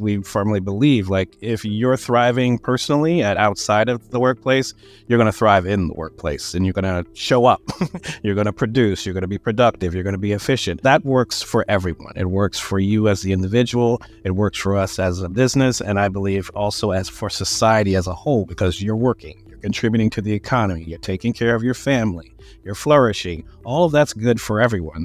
We firmly believe, like, if you're thriving personally at outside of the workplace, you're going to thrive in the workplace, and you're going to show up. You're going to produce. You're going to be productive. You're going to be efficient. That works for everyone. It works for you as the individual. It works for us as a business, and I believe also as for society as a whole, because you're working, you're contributing to the economy, you're taking care of your family, you're flourishing. All of that's good for everyone.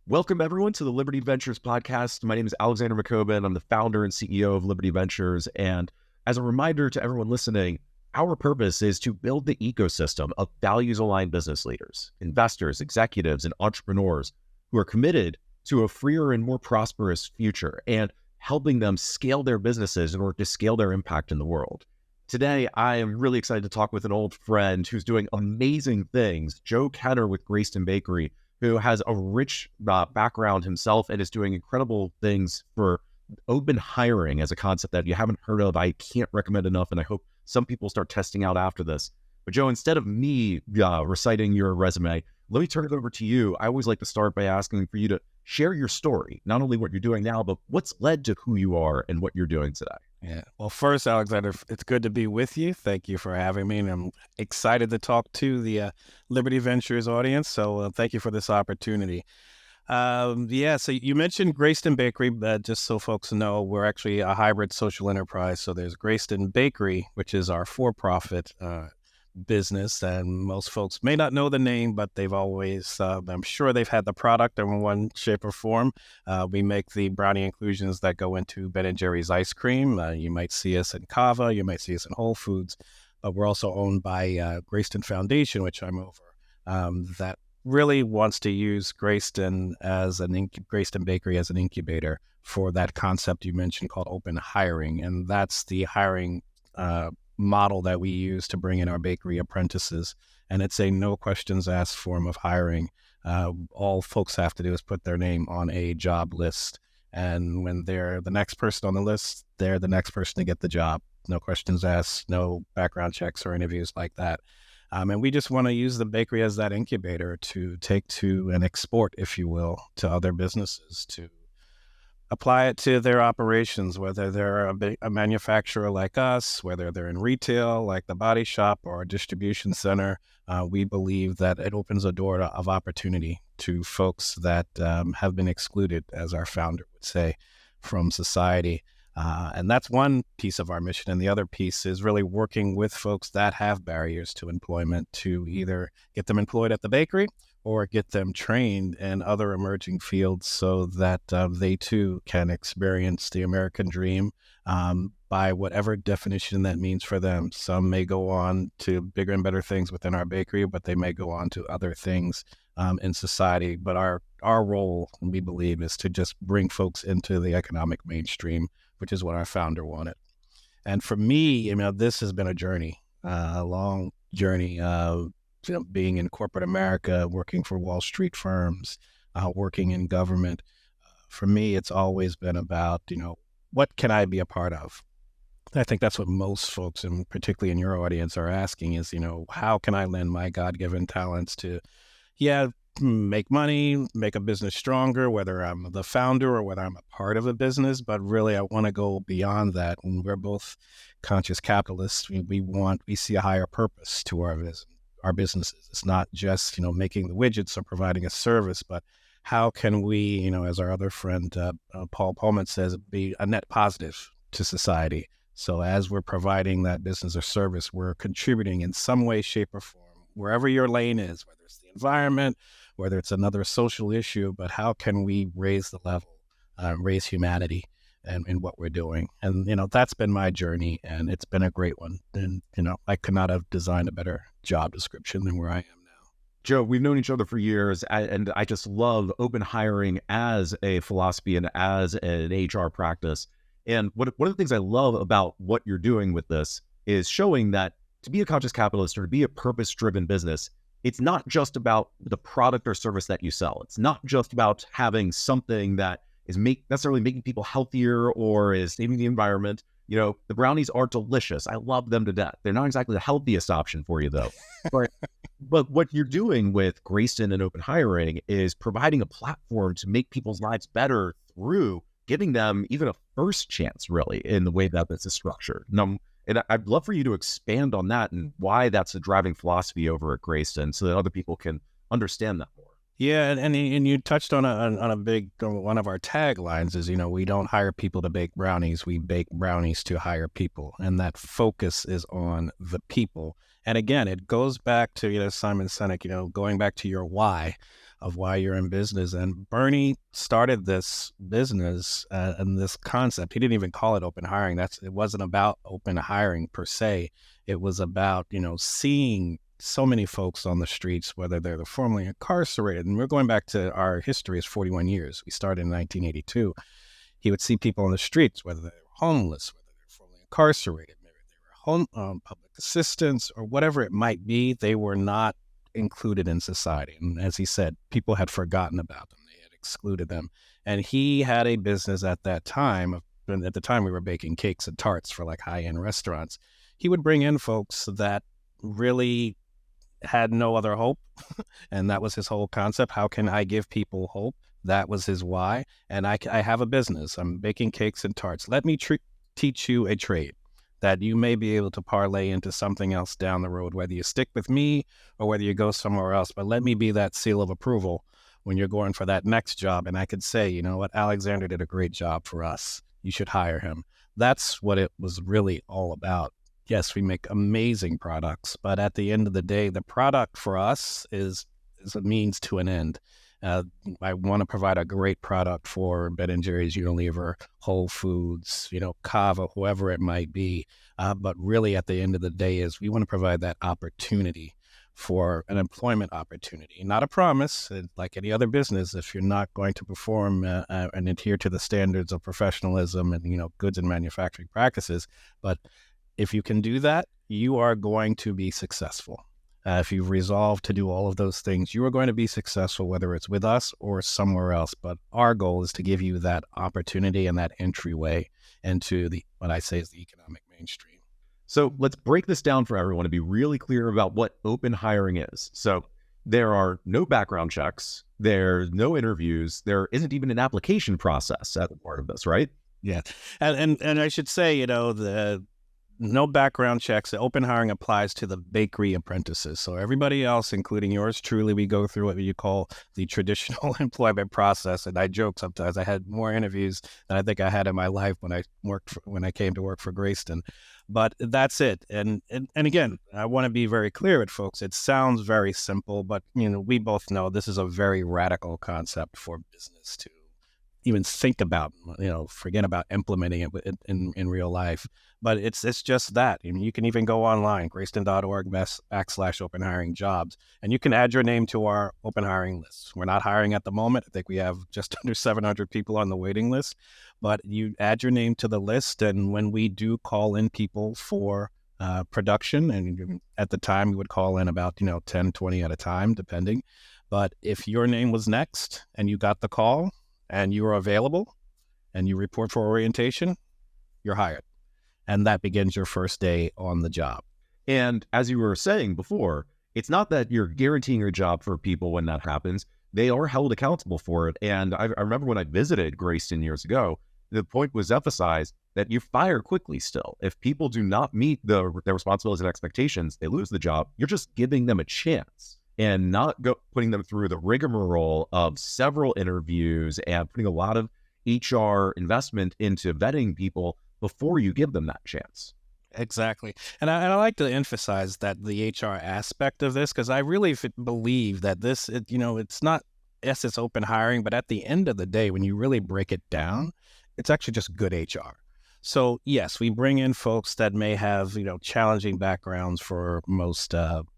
Welcome, everyone, to the Liberty Ventures podcast. My name is Alexander McCobin. I'm the founder and CEO of Liberty Ventures. And as a reminder to everyone listening, our purpose is to build the ecosystem of values-aligned business leaders, investors, executives, and entrepreneurs who are committed to a freer and more prosperous future and helping them scale their businesses in order to scale their impact in the world. Today, I am really excited to talk with an old friend who's doing amazing things, Joe Kenner with Greyston Bakery, who has a rich background himself and is doing incredible things for open hiring as a concept that you haven't heard of. I can't recommend enough, and I hope some people start testing out after this. But Joe, instead of me reciting your resume, let me turn it over to you. I always like to start by asking for you to share your story, not only what you're doing now, but what's led to who you are and what you're doing today. Yeah. Well, first, Alexander, it's good to be with you. Thank you for having me. And I'm excited to talk to the Liberty Ventures audience. So thank you for this opportunity. So you mentioned Greyston Bakery, but just so folks know, we're actually a hybrid social enterprise. So there's Greyston Bakery, which is our for-profit business, and most folks may not know the name, but they've always, I'm sure they've had the product in one shape or form. We make the brownie inclusions that go into Ben & Jerry's ice cream. You might see us in Cava, you might see us in Whole Foods, but we're also owned by Greyston Foundation, which I'm over, that really wants to use Greyston Greyston Bakery as an incubator for that concept you mentioned called open hiring, and that's the hiring model that we use to bring in our bakery apprentices. And it's a no questions asked form of hiring. All folks have to do is put their name on a job list. And when they're the next person on the list, they're the next person to get the job. No questions asked, no background checks or interviews like that. And we just want to use the bakery as that incubator to take to and export, if you will, to other businesses, to apply it to their operations, whether they're a manufacturer like us, whether they're in retail like the Body Shop or a distribution center. We believe that it opens a door of opportunity to folks that have been excluded, as our founder would say, from society. And that's one piece of our mission. And the other piece is really working with folks that have barriers to employment to either get them employed at the bakery or get them trained in other emerging fields so that they too can experience the American dream by whatever definition that means for them. Some may go on to bigger and better things within our bakery, but they may go on to other things in society. But our role, we believe, is to just bring folks into the economic mainstream, which is what our founder wanted. And for me, this has been a journey, a long journey of being in corporate America, working for Wall Street firms, working in government. For me, it's always been about, what can I be a part of? I think that's what most folks, and particularly in your audience, are asking is, how can I lend my God-given talents to, make money, make a business stronger, whether I'm the founder or whether I'm a part of a business. But really, I want to go beyond that. And we're both conscious capitalists. We see a higher purpose to our businesses. It's not just, making the widgets or providing a service, but how can we, as our other friend, Paul Pullman says, be a net positive to society? So as we're providing that business or service, we're contributing in some way, shape, or form, wherever your lane is, whether it's the environment, whether it's another social issue, but how can we raise the level, raise humanity in what we're doing? And, that's been my journey, and it's been a great one. And, I could not have designed a better job description than where I am now. Joe, we've known each other for years, and I just love open hiring as a philosophy and as an HR practice. And one of the things I love about what you're doing with this is showing that to be a conscious capitalist or to be a purpose-driven business, it's not just about the product or service that you sell. It's not just about having something that is necessarily making people healthier or is saving the environment. The brownies are delicious. I love them to death. They're not exactly the healthiest option for you, though. But what you're doing with Greyston and open hiring is providing a platform to make people's lives better through giving them even a first chance, really, in the way that this is structured. And I'd love for you to expand on that and why that's a driving philosophy over at Greyston so that other people can understand that more. Yeah, and you touched on a big one of our taglines is, we don't hire people to bake brownies, we bake brownies to hire people, and that focus is on the people. And again, it goes back to Simon Sinek, going back to your why of why you're in business. And Bernie started this business and this concept. He didn't even call it open hiring. It wasn't about open hiring per se. It was about seeing so many folks on the streets, whether they're the formerly incarcerated, and we're going back to our history is 41 years. We started in 1982. He would see people on the streets, whether they were homeless, whether they're formerly incarcerated, maybe they were public assistance, or whatever it might be. They were not included in society. And as he said, people had forgotten about them. They had excluded them. And he had a business at that time. At the time, we were baking cakes and tarts for like high-end restaurants. He would bring in folks that really had no other hope. And that was his whole concept. How can I give people hope? That was his why. And I have a business. I'm baking cakes and tarts. Let me teach you a trade that you may be able to parlay into something else down the road, whether you stick with me or whether you go somewhere else. But let me be that seal of approval when you're going for that next job. And I could say, you know what, Alexander did a great job for us. You should hire him. That's what it was really all about. Yes, we make amazing products, but at the end of the day, the product for us is a means to an end. I want to provide a great product for Ben & Jerry's, Unilever, Whole Foods, Cava, whoever it might be. But really at the end of the day is we want to provide that opportunity for an employment opportunity, not a promise. Like any other business, if you're not going to perform and adhere to the standards of professionalism and, goods and manufacturing practices, but if you can do that, you are going to be successful. If you've resolved to do all of those things, you are going to be successful, whether it's with us or somewhere else. But our goal is to give you that opportunity and that entryway into what I say is the economic mainstream. So let's break this down for everyone to be really clear about what open hiring is. So there are no background checks, there's no interviews, there isn't even an application process as a part of this, right? Yeah. And I should say, no background checks. The open hiring applies to the bakery apprentices. So everybody else, including yours truly, we go through what you call the traditional employment process. And I joke sometimes I had more interviews than I think I had in my life when I came to work for Greyston. But that's it. And again, I want to be very clear with folks. It sounds very simple, but we both know this is a very radical concept for business to even think about, forget about implementing it in real life. But it's just that. You can even go online, greyston.org/open hiring jobs, and you can add your name to our open hiring list. We're not hiring at the moment. I think we have just under 700 people on the waiting list, but you add your name to the list. And when we do call in people for production, and at the time we would call in about, 10, 20 at a time, depending. But if your name was next and you got the call, and you are available and you report for orientation, you're hired. And that begins your first day on the job. And as you were saying before, it's not that you're guaranteeing your job for people when that happens. They are held accountable for it. And I remember when I visited Greyston years ago, the point was emphasized that you fire quickly still. If people do not meet their responsibilities and expectations, they lose the job. You're just giving them a chance and not putting them through the rigmarole of several interviews and putting a lot of HR investment into vetting people before you give them that chance. Exactly. And I like to emphasize that the HR aspect of this, because I really believe that this, it's not, yes, it's open hiring, but at the end of the day, when you really break it down, it's actually just good HR. So yes, we bring in folks that may have, challenging backgrounds for most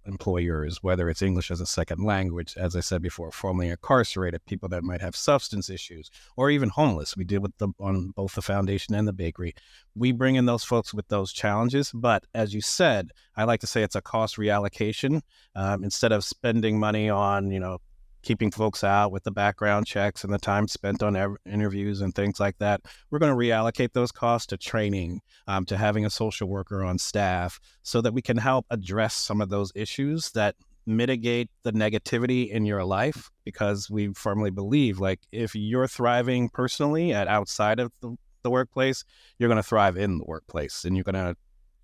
employers, whether it's English as a second language, as I said before, formerly incarcerated, people that might have substance issues, or even homeless. We deal with them on both the foundation and the bakery. We bring in those folks with those challenges. But as you said, I like to say it's a cost reallocation. Instead of spending money on, keeping folks out with the background checks and the time spent on interviews and things like that, we're going to reallocate those costs to training, to having a social worker on staff, so that we can help address some of those issues that mitigate the negativity in your life, because we firmly believe, like, if you're thriving personally at outside of the workplace, you're going to thrive in the workplace, and you're going to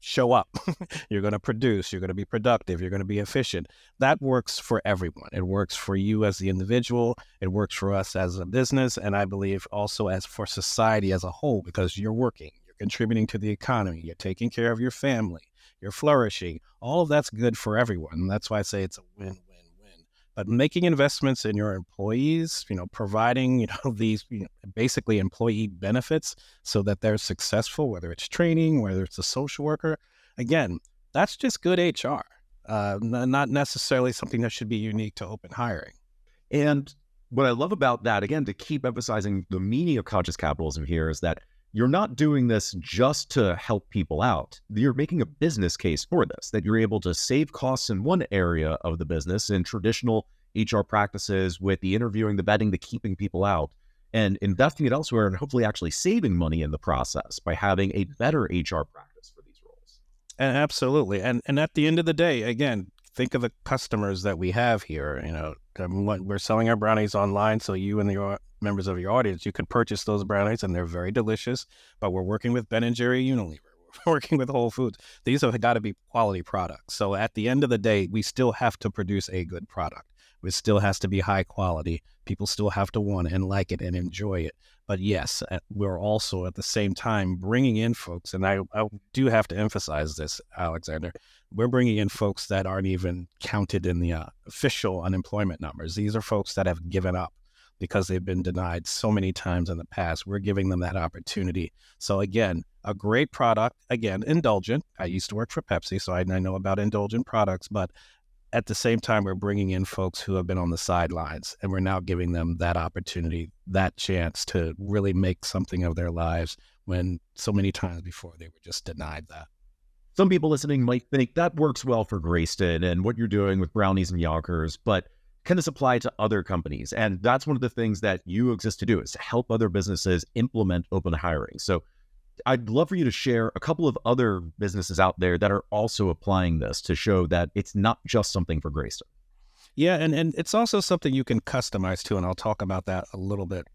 show up. You're going to produce, you're going to be productive, you're going to be efficient. That works for everyone. It works for you as the individual, it works for us as a business, and I believe also as for society as a whole, because you're working, you're contributing to the economy, you're taking care of your family, you're flourishing. All of that's good for everyone. And that's why I say it's a win-win-win. But making investments in your employees, providing, these, basically employee benefits so that they're successful, whether it's training, whether it's a social worker, again, that's just good HR. Not necessarily something that should be unique to open hiring. And what I love about that, again, to keep emphasizing the meaning of conscious capitalism here, is that you're not doing this just to help people out. You're making a business case for this, that you're able to save costs in one area of the business in traditional HR practices with the interviewing, the vetting, the keeping people out, and investing it elsewhere, and hopefully actually saving money in the process by having a better HR practice for these roles. And absolutely. And at the end of the day, again, think of the customers that we have here. We're selling our brownies online, so you and the members of your audience, you could purchase those brownies, and they're very delicious. But we're working with Ben and Jerry Unilever. We're working with Whole Foods. These have got to be quality products. So at the end of the day, we still have to produce a good product. It still has to be high quality. People still have to want it and like it and enjoy it. But yes, we're also at the same time bringing in folks, and I do have to emphasize this, Alexander, we're bringing in folks that aren't even counted in the official unemployment numbers. These are folks that have given up because they've been denied so many times in the past. We're giving them that opportunity. So again, a great product, again, indulgent. I used to work for Pepsi, so I know about indulgent products, but at the same time, we're bringing in folks who have been on the sidelines, and we're now giving them that opportunity, that chance to really make something of their lives, when so many times before they were just denied that. Some people listening might think that works well for Greyston and what you're doing with brownies and Yonkers, but can this apply to other companies? And that's one of the things that you exist to do, is to help other businesses implement open hiring. So I'd love for you to share a couple of other businesses out there that are also applying this to show that it's not just something for Greyston. Yeah, and it's also something you can customize to, and I'll talk about that a little bit.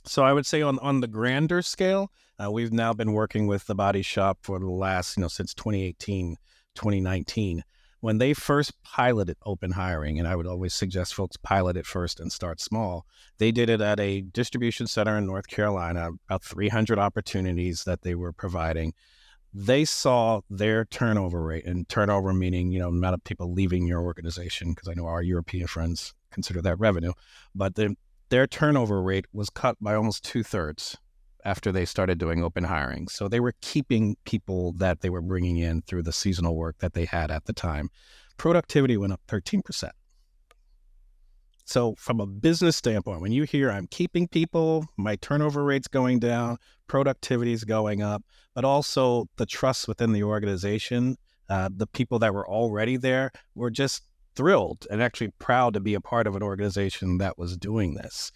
So I would say on the grander scale, we've now been working with the Body Shop for the last, since 2018, 2019. When they first piloted open hiring, and I would always suggest folks pilot it first and start small, they did it at a distribution center in North Carolina, about 300 opportunities that they were providing. They saw their turnover rate, and turnover meaning, the amount of people leaving your organization, because I know our European friends consider that revenue, but their turnover rate was cut by almost 2/3 after they started doing open hiring. So they were keeping people that they were bringing in through the seasonal work that they had at the time. Productivity went up 13%. So from a business standpoint, when you hear I'm keeping people, my turnover rate's going down, productivity is going up, but also the trust within the organization, the people that were already there were just thrilled and actually proud to be a part of an organization that was doing this.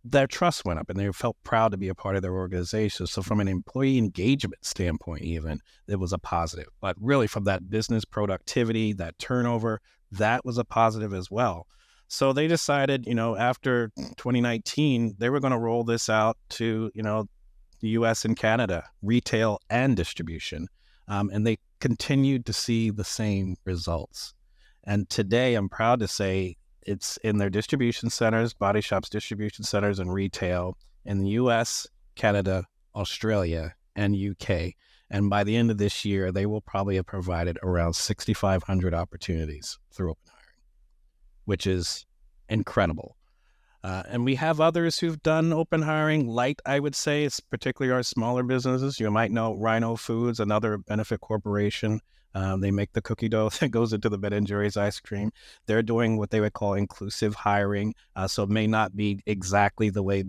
Their trust went up, and they felt proud to be a part of their organization. So from an employee engagement standpoint, even, it was a positive. But really from that business productivity, that turnover, that was a positive as well. So they decided, after 2019, they were going to roll this out to, the US and Canada, retail and distribution. And they continued to see the same results. And today, I'm proud to say it's in their distribution centers, Body Shop's distribution centers and retail in the US, Canada, Australia, and UK. And by the end of this year, they will probably have provided around 6,500 opportunities through open hiring, which is incredible. And we have others who've done open hiring light, I would say. It's particularly our smaller businesses. You might know Rhino Foods, another benefit corporation. They make the cookie dough that goes into the Ben & Jerry's ice cream. They're doing what they would call inclusive hiring. So it may not be exactly the way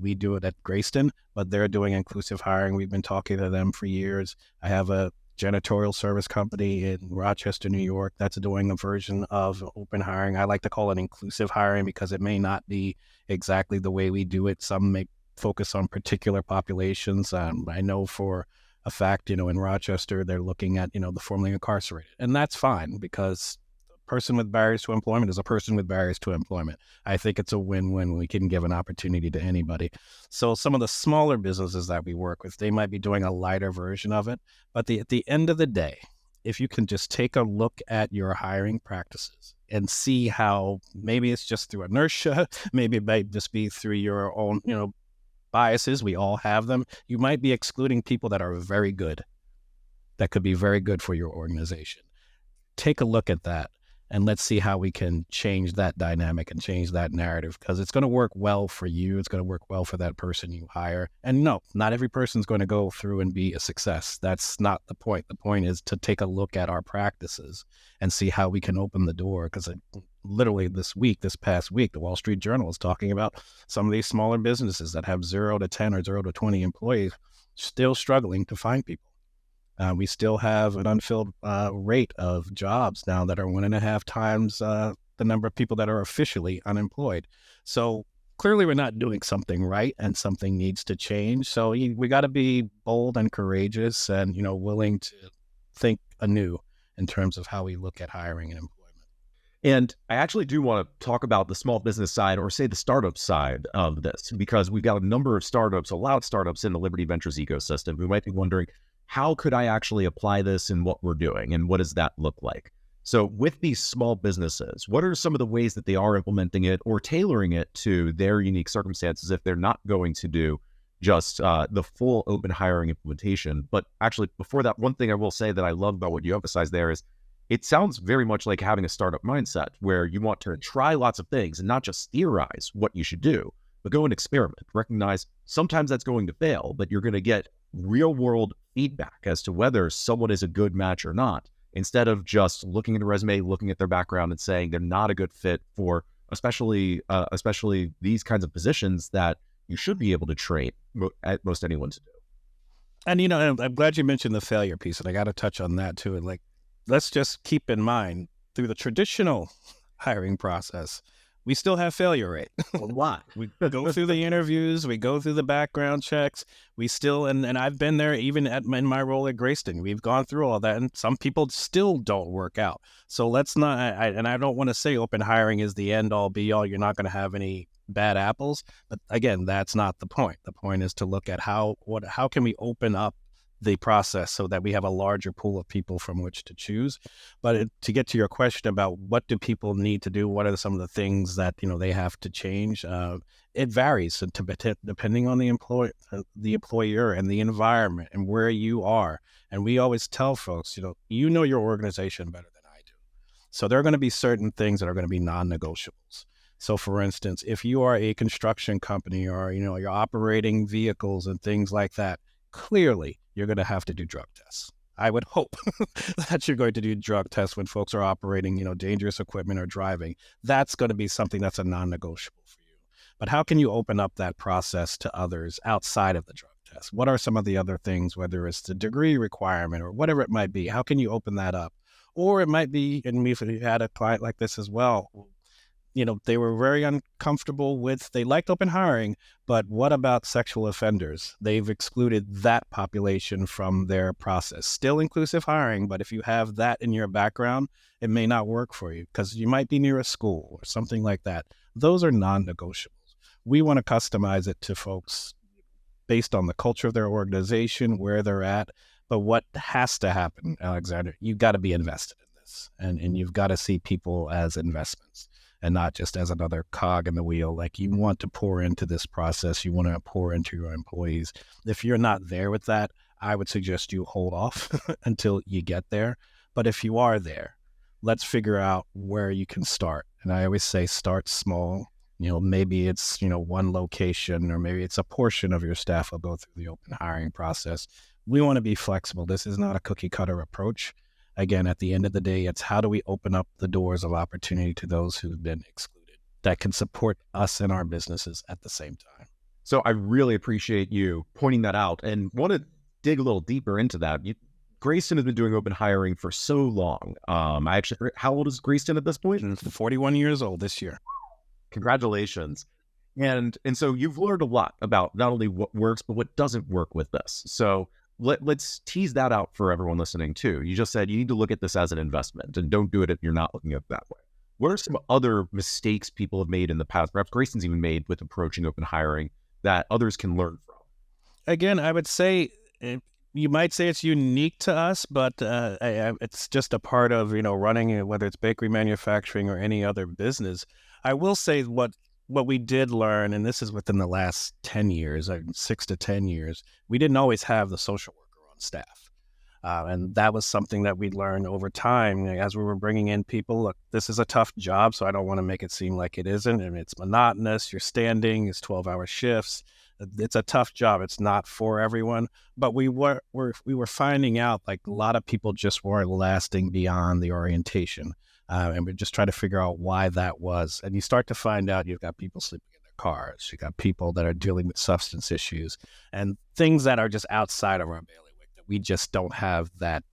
we do it at Greyston, but they're doing inclusive hiring. We've been talking to them for years. I have a janitorial service company in Rochester, New York, that's doing a version of open hiring. I like to call it inclusive hiring because it may not be exactly the way we do it. Some may focus on particular populations. I know for a fact, in Rochester, they're looking at, the formerly incarcerated. And that's fine because person with barriers to employment is a person with barriers to employment. I think it's a win-win. We can give an opportunity to anybody. So some of the smaller businesses that we work with, they might be doing a lighter version of it. But at the end of the day, if you can just take a look at your hiring practices and see how maybe it's just through inertia, maybe it might just be through your own, biases. We all have them. You might be excluding people that are very good, that could be very good for your organization. Take a look at that and let's see how we can change that dynamic and change that narrative, because it's going to work well for you. It's going to work well for that person you hire. And no, not every person's going to go through and be a success. That's not the point. The point is to take a look at our practices and see how we can open the door. Because literally this past week, the Wall Street Journal is talking about some of these smaller businesses that have 0 to 10 or 0 to 20 employees still struggling to find people. We still have an unfilled rate of jobs now that are 1.5 times the number of people that are officially unemployed. So clearly we're not doing something right, and something needs to change. So we got to be bold and courageous and, willing to think anew in terms of how we look at hiring and employment. And I actually do want to talk about the small business side, or say the startup side of this, because we've got a number of startups, a lot of startups in the Liberty Ventures ecosystem who might be wondering, how could I actually apply this in what we're doing, and what does that look like? So with these small businesses, what are some of the ways that they are implementing it or tailoring it to their unique circumstances if they're not going to do just the full open hiring implementation? But actually, before that, one thing I will say that I love about what you emphasize there is it sounds very much like having a startup mindset where you want to try lots of things and not just theorize what you should do, but go and experiment. Recognize sometimes that's going to fail, but you're going to get real world feedback as to whether someone is a good match or not, instead of just looking at a resume, looking at their background and saying they're not a good fit for especially these kinds of positions that you should be able to train at most anyone to do. And, I'm glad you mentioned the failure piece, and I got to touch on that too. And let's just keep in mind, through the traditional hiring process, we still have failure rate. A lot. We go through the interviews, we go through the background checks. We still, and I've been there even in my role at Greyston. We've gone through all that, and some people still don't work out. So let's not, and I don't want to say open hiring is the end all be all. You're not going to have any bad apples. But again, that's not the point. The point is to look at how can we open up the process so that we have a larger pool of people from which to choose. But to get to your question about what do people need to do, what are some of the things that they have to change, it varies depending on the employer and the environment and where you are. And we always tell folks, you know your organization better than I do. So there are going to be certain things that are going to be non-negotiables. So for instance, if you are a construction company or you're operating vehicles and things like that, clearly you're going to have to do drug tests. I would hope that you're going to do drug tests when folks are operating, dangerous equipment or driving. That's going to be something that's a non-negotiable for you. But how can you open up that process to others outside of the drug test? What are some of the other things, whether it's the degree requirement or whatever it might be? How can you open that up? Or it might be, and we've had a client like this as well, they were very uncomfortable they liked open hiring, but what about sexual offenders? They've excluded that population from their process. Still inclusive hiring, but if you have that in your background, it may not work for you because you might be near a school or something like that. Those are non-negotiables. We want to customize it to folks based on the culture of their organization, where they're at. But what has to happen, Alexander, you've got to be invested in this, and you've got to see people as investments and not just as another cog in the wheel. Like, you want to pour into this process. You want to pour into your employees. If you're not there with that, I would suggest you hold off until you get there. But if you are there, let's figure out where you can start. And I always say start small. Maybe it's, one location, or maybe it's a portion of your staff will go through the open hiring process. We want to be flexible. This is not a cookie cutter approach. Again, at the end of the day, it's how do we open up the doors of opportunity to those who've been excluded that can support us and our businesses at the same time. So I really appreciate you pointing that out, and want to dig a little deeper into that. Greyston has been doing open hiring for so long. How old is Greyston at this point? 41 years old this year. Congratulations. And so you've learned a lot about not only what works, but what doesn't work with this. So let's tease that out for everyone listening too. You just said you need to look at this as an investment and don't do it if you're not looking at it that way. What are some other mistakes people have made in the past, perhaps Greyston's even made with approaching open hiring, that others can learn from? Again, I would say you might say it's unique to us, but it's just a part of running whether it's bakery manufacturing or any other business. I will say what we did learn, and this is within the last 10 years, 6 to 10 years, we didn't always have the social worker on staff. And that was something that we learned over time as we were bringing in people. Look, this is a tough job, so I don't want to make it seem like it isn't. I mean, it's monotonous. You're standing. It's 12-hour shifts. It's a tough job. It's not for everyone. But we were finding out like a lot of people just weren't lasting beyond the orientation, and we're just trying to figure out why that was. And you start to find out you've got people sleeping in their cars. You got people that are dealing with substance issues and things that are just outside of our bailiwick that we just don't have that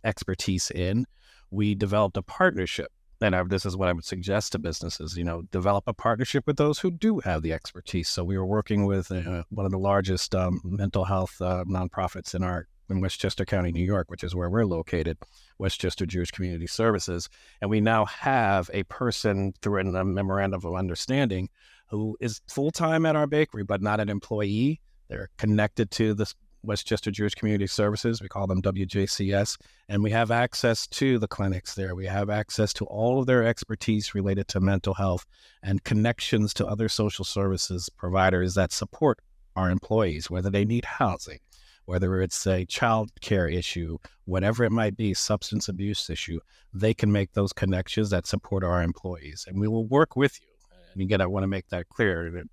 expertise in. We developed a partnership. And this is what I would suggest to businesses, develop a partnership with those who do have the expertise. So we were working with one of the largest mental health nonprofits in Westchester County, New York, which is where we're located, Westchester Jewish Community Services. And we now have a person through a memorandum of understanding who is full-time at our bakery, but not an employee. They're connected to this Westchester Jewish Community Services. We call them WJCS. And we have access to the clinics there. We have access to all of their expertise related to mental health and connections to other social services providers that support our employees, whether they need housing, whether it's a child care issue, whatever it might be, substance abuse issue. They can make those connections that support our employees. And we will work with you. And again, I want to make that clear that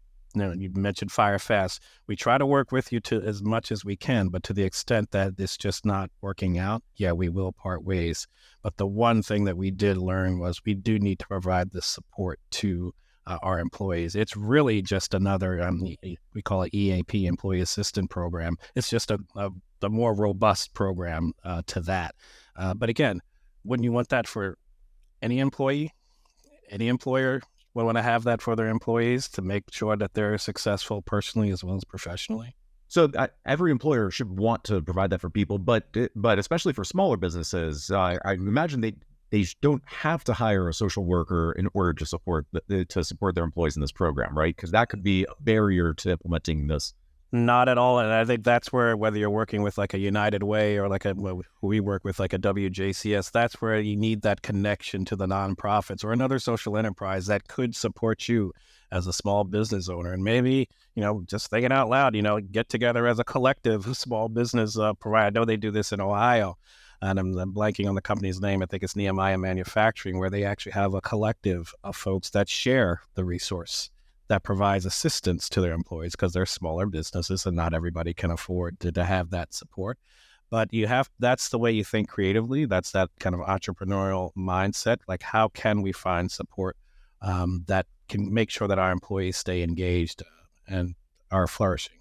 you mentioned Fire Fast. We try to work with you to as much as we can, but to the extent that it's just not working out, yeah, we will part ways. But the one thing that we did learn was we do need to provide the support to our employees. It's really just another, we call it EAP, Employee Assistance Program. It's just a more robust program to that. But again, wouldn't you want that for any employee, any employer? We want to have that for their employees to make sure that they're successful personally as well as professionally. So every employer should want to provide that for people, but especially for smaller businesses, I imagine they don't have to hire a social worker in order to support their employees in this program, right? Because that could be a barrier to implementing this. Not at all. And I think that's where, whether you're working with like a United Way or we work with like a WJCS, that's where you need that connection to the nonprofits or another social enterprise that could support you as a small business owner. And maybe, just thinking out loud, get together as a collective small business provider. I know they do this in Ohio, and I'm blanking on the company's name. I think it's Nehemiah Manufacturing, where they actually have a collective of folks that share the resource that provides assistance to their employees because they're smaller businesses and not everybody can afford to have that support. But that's the way you think creatively. That's that kind of entrepreneurial mindset. Like, how can we find support that can make sure that our employees stay engaged and are flourishing?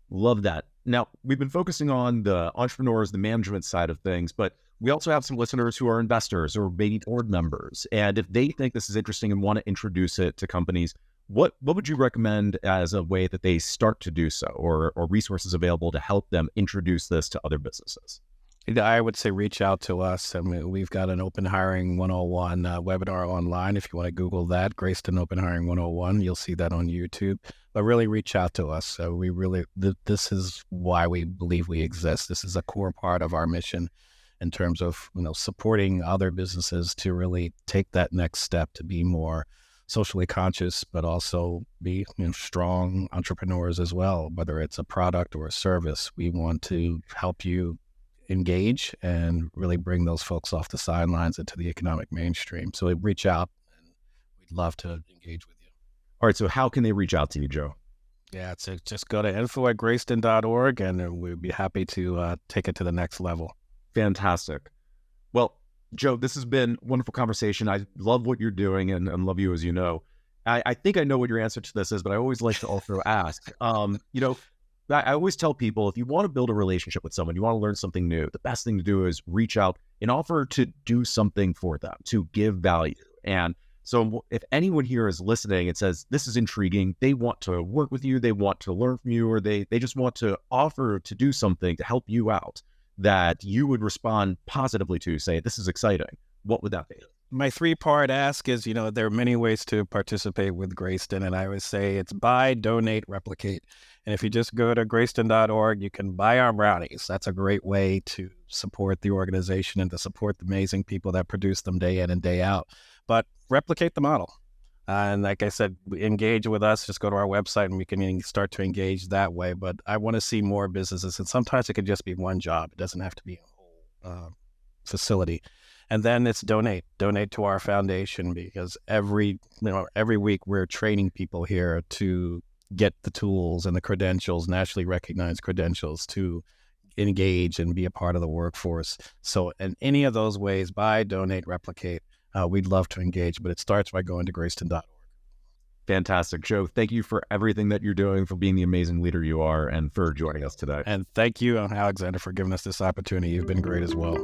Love that. Now, we've been focusing on the entrepreneurs, the management side of things, but we also have some listeners who are investors or maybe board members. And if they think this is interesting and want to introduce it to companies, what would you recommend as a way that they start to do so, or resources available to help them introduce this to other businesses? I would say reach out to us. I mean, we've got an Open Hiring 101 webinar online. If you want to Google that, Greyston Open Hiring 101, you'll see that on YouTube. But really reach out to us. So this is why we believe we exist. This is a core part of our mission in terms of, supporting other businesses to really take that next step to be more socially conscious, but also be strong entrepreneurs as well. Whether it's a product or a service, we want to help you engage and really bring those folks off the sidelines into the economic mainstream. So reach out, and we'd love to engage with you. All right. So how can they reach out to you, Joe? Yeah, so just go to info@greyston.org, and we'd be happy to take it to the next level. Fantastic. Well, Joe, this has been a wonderful conversation. I love what you're doing and love you, as you know. I think I know what your answer to this is, but I always like to also ask. I always tell people, if you want to build a relationship with someone, you want to learn something new, the best thing to do is reach out and offer to do something for them, to give value. And So if anyone here is listening and says, this is intriguing, they want to work with you, they want to learn from you, or they just want to offer to do something to help you out that you would respond positively to, say, this is exciting, what would that be? My three-part ask is, there are many ways to participate with Greyston, and I would say it's buy, donate, replicate. And if you just go to greyston.org, you can buy our brownies. That's a great way to support the organization and to support the amazing people that produce them day in and day out. But replicate the model. And like I said, engage with us. Just go to our website and we can start to engage that way. But I want to see more businesses. And sometimes it could just be one job. It doesn't have to be a whole facility. And then it's donate to our foundation, because every week we're training people here to get the tools and the credentials, nationally recognized credentials, to engage and be a part of the workforce. So in any of those ways, buy, donate, replicate, we'd love to engage, but it starts by going to greyston.org. Fantastic. Joe, thank you for everything that you're doing, for being the amazing leader you are, and for joining us today. And thank you, Alexander, for giving us this opportunity. You've been great as well.